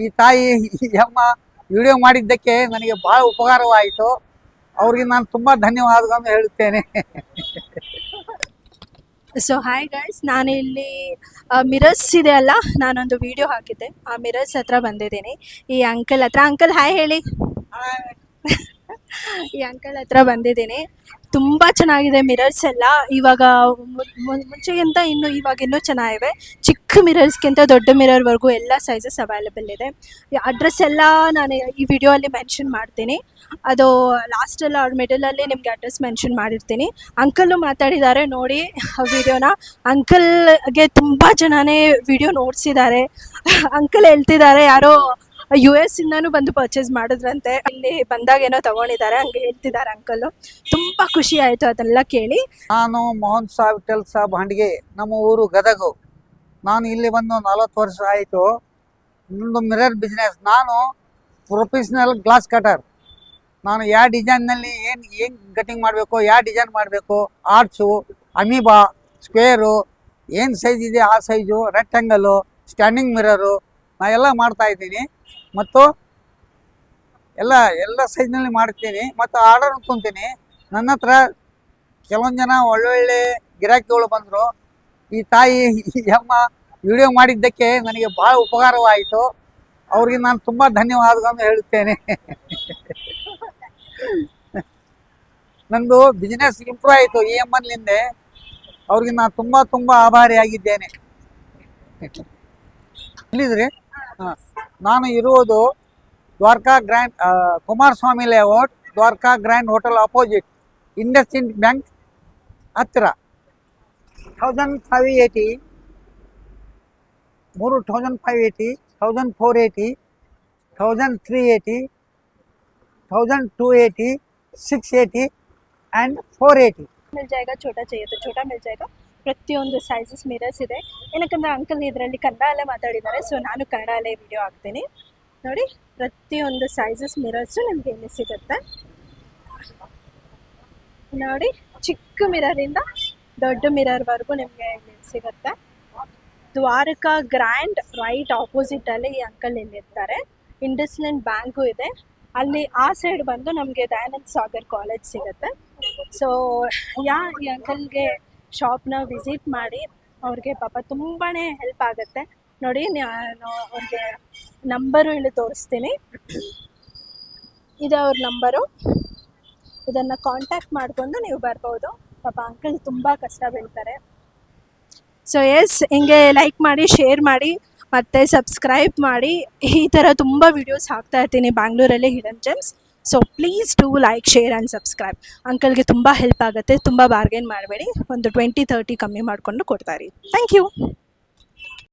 ಈ ತಾಯಿ ಈ ಅಮ್ಮ ವಿಡಿಯೋ ಮಾಡಿದ್ದಕ್ಕೆ ನನಗೆ ಬಹಳ ಉಪಕಾರವಾಯಿತು. ಅವ್ರಿಗೆ ನಾನು ತುಂಬ ಧನ್ಯವಾದಗಳನ್ನು ಹೇಳುತ್ತೇನೆ. ಸೊ ಹಾಯ್ ಗೈಸ್, ನಾನು ಇಲ್ಲಿ ಮಿರರ್ಸ್ ಇದೆ ಅಲ್ಲ, ನಾನೊಂದು ವಿಡಿಯೋ ಹಾಕಿದ್ದೆ, ಆ ಮಿರರ್ಸ್ ಹತ್ರ ಬಂದಿದ್ದೀನಿ. ಈ ಅಂಕಲ್ ಹತ್ರ, ಅಂಕಲ್ ಹಾಯ್ ಹೇಳಿ. ಈ ಅಂಕಲ್ ಹತ್ರ ಬಂದಿದ್ದೀನಿ. ತುಂಬ ಚೆನ್ನಾಗಿದೆ ಮಿರರ್ಸ್ ಎಲ್ಲ. ಇವಾಗ ಮುಂಚೆಗಿಂತ ಇವಾಗ ಚೆನ್ನಾಗಿವೆ. ಚಿಕ್ಕ ಮಿರರ್ಸ್ಗಿಂತ ದೊಡ್ಡ ಮಿರರ್ವರೆಗೂ ಎಲ್ಲ ಸೈಜಸ್ ಅವೈಲೇಬಲ್ ಇದೆ. ಅಡ್ರೆಸ್ ಎಲ್ಲ ನಾನು ಈ ವಿಡಿಯೋ ಅಲ್ಲಿ ಮೆನ್ಷನ್ ಮಾಡ್ತೀನಿ. ಅದು ಲಾಸ್ಟಲ್ಲಿ ಅವ್ರ ಮಿಡಲಲ್ಲಿ ನಿಮಗೆ ಅಡ್ರೆಸ್ ಮೆನ್ಷನ್ ಮಾಡಿರ್ತೀನಿ. ಅಂಕಲ್ಲು ಮಾತಾಡಿದ್ದಾರೆ ನೋಡಿ ವಿಡಿಯೋನ. ಅಂಕಲ್ಗೆ ತುಂಬ ಜನನೇ ವಿಡಿಯೋ ನೋಡಿಸಿದ್ದಾರೆ. ಅಂಕಲ್ ಹೇಳ್ತಿದ್ದಾರೆ ಯಾರೋ US ಇಂದನೂ ಬಂದು ಪರ್ಚೇಸ್ ಮಾಡಿದ್ರಂತೆ, ಇಲ್ಲಿ ಬಂದಾಗ ಏನೋ ತಗೊಂಡಿದ್ದಾರೆ ಹಂಗೆ ಹೇಳ್ತಿದ್ದಾರೆ ಅಂಕಲ್. ತುಂಬಾ ಖುಷಿ ಆಯ್ತು ಅದೆಲ್ಲ ಕೇಳಿ. ನಾನು ಮೋಹನ್ ಸಾಹ್ ವಿಠಲ್ ಸಾಬ್ ಹಂಡ್ಗೆ, ನಮ್ಮ ಊರು ಗದಗು. ನಾನು ಇಲ್ಲಿ ಬಂದು 40 ವರ್ಷ ಆಯಿತು. ನಂದು ಮಿರರ್ ಬಿಸ್ನೆಸ್. ನಾನು ಪ್ರೊಫೆಷ್ನಲ್ ಗ್ಲಾಸ್ ಕಟರ್. ನಾನು ಯಾವ ಡಿಸೈನ್ನಲ್ಲಿ ಏನು ಕಟಿಂಗ್ ಮಾಡಬೇಕು, ಯಾವ ಡಿಸೈನ್ ಮಾಡಬೇಕು, ಆರ್ಚು, ಅಮೀಬಾ, ಸ್ಕ್ವೇರು, ಏನು ಸೈಜ್ ಇದೆ ಆ ಸೈಜು, ರೆಕ್ಟ್ಯಾಂಗಲ್ಲು, ಸ್ಟ್ಯಾಂಡಿಂಗ್ ಮಿರರು ನಾ ಎಲ್ಲ ಮಾಡ್ತಾಯಿದ್ದೀನಿ. ಮತ್ತು ಎಲ್ಲ ಸೈಜ್ನಲ್ಲಿ ಮಾಡ್ತೀನಿ ಮತ್ತು ಆರ್ಡರ್ ಅಂದ್ಕೊತೀನಿ. ನನ್ನ ಹತ್ರ ಕೆಲವೊಂದು ಜನ ಒಳ್ಳೊಳ್ಳೆ ಗಿರಾಕಿಗಳು ಬಂದರು. ಈ ತಾಯಿ ಈ ಅಮ್ಮ ವಿಡಿಯೋ ಮಾಡಿದ್ದಕ್ಕೆ ನನಗೆ ಭಾಳ ಉಪಕಾರವಾಯಿತು. ಅವ್ರಿಗೆ ನಾನು ತುಂಬ ಧನ್ಯವಾದಗಳನ್ನು ಹೇಳುತ್ತೇನೆ. ನಂದು ಬಿಸ್ನೆಸ್ ಇಂಪ್ರೂವ್ ಆಯಿತು ಈ ಅಮ್ಮನಿಂದ. ಅವ್ರಿಗೆ ನಾನು ತುಂಬ ಆಭಾರಿಯಾಗಿದ್ದೇನೆ. ಇಲ್ಲಿದ್ರಿ ನಾನು ಇರುವುದು Dwaraka grand Kumaraswamy layout, Dwaraka grand hotel opposite, IndusInd bank ಹತ್ತಿರ. 1580, 3580, 1480, 1380, 1280, 680 and 480 मिल जाएगा. छोटा चाहिए तो छोटा मिल जाएगा. ಪ್ರತಿಯೊಂದು ಸೈಜಸ್ ಮಿರರ್ಸ್ ಇದೆ. ಏನಕ್ಕಂದ್ರೆ ಅಂಕಲ್ ಇದರಲ್ಲಿ ಕನ್ನಡಲ್ಲೇ ಮಾತಾಡಿದ್ದಾರೆ, ಸೊ ನಾನು ಕನ್ನಡಲ್ಲೇ ವಿಡಿಯೋ ಹಾಕ್ತೀನಿ ನೋಡಿ. ಪ್ರತಿಯೊಂದು ಸೈಜಸ್ ಮಿರರ್ಸು ನಿಮಗೆ ಇಲ್ಲಿ ಸಿಗುತ್ತೆ ನೋಡಿ. ಚಿಕ್ಕ ಮಿರರಿಂದ ದೊಡ್ಡ ಮಿರರ್ವರೆಗೂ ನಿಮಗೆ ಇಲ್ಲಿ ಸಿಗುತ್ತೆ. ದ್ವಾರಕಾ ಗ್ರ್ಯಾಂಡ್ ರೈಟ್ ಆಪೋಸಿಟಲ್ಲಿ ಈ ಅಂಕಲ್ ಇಲ್ಲಿರ್ತಾರೆ. ಇಂಡಸ್ಇಂಡ್ ಬ್ಯಾಂಕು ಇದೆ ಅಲ್ಲಿ. ಆ ಸೈಡ್ ಬಂದು ನಮಗೆ ದಯಾನಂದ ಸಾಗರ್ ಕಾಲೇಜ್ ಸಿಗುತ್ತೆ. ಸೊ ಈ ಅಂಕಲ್ಗೆ ಶಾಪ್ನ ವಿಸಿಟ್ ಮಾಡಿ, ಅವ್ರಿಗೆ ಪಾಪ ತುಂಬಾ ಹೆಲ್ಪ್ ಆಗುತ್ತೆ ನೋಡಿ. ನಾನು ಅವ್ರಿಗೆ ನಂಬರು ಇಲ್ಲಿ ತೋರಿಸ್ತೀನಿ. ಇದೆ ಅವ್ರ ನಂಬರು. ಇದನ್ನು ಕಾಂಟ್ಯಾಕ್ಟ್ ಮಾಡಿಕೊಂಡು ನೀವು ಬರ್ಬೋದು. ಪಾಪ ಅಂಕಲ್ ತುಂಬ ಕಷ್ಟ ಬೀಳ್ತಾರೆ. ಸೊ ಹಿಂಗೆ ಲೈಕ್ ಮಾಡಿ, ಶೇರ್ ಮಾಡಿ ಮತ್ತು ಸಬ್ಸ್ಕ್ರೈಬ್ ಮಾಡಿ. ಈ ಥರ ತುಂಬ ವೀಡಿಯೋಸ್ ಹಾಕ್ತಾ ಇರ್ತೀನಿ ಬ್ಯಾಂಗ್ಳೂರಲ್ಲಿ hidden gems. So please do like, share and subscribe. ಅಂಕಲ್ಗೆ ತುಂಬ ಹೆಲ್ಪ್ ಆಗುತ್ತೆ. ತುಂಬ ಬಾರ್ಗೇನ್ ಮಾಡಬೇಡಿ, ಒಂದು 20-30 ಕಮ್ಮಿ ಮಾಡಿಕೊಂಡು ಕೊಡ್ತಾರೆ. Thank you.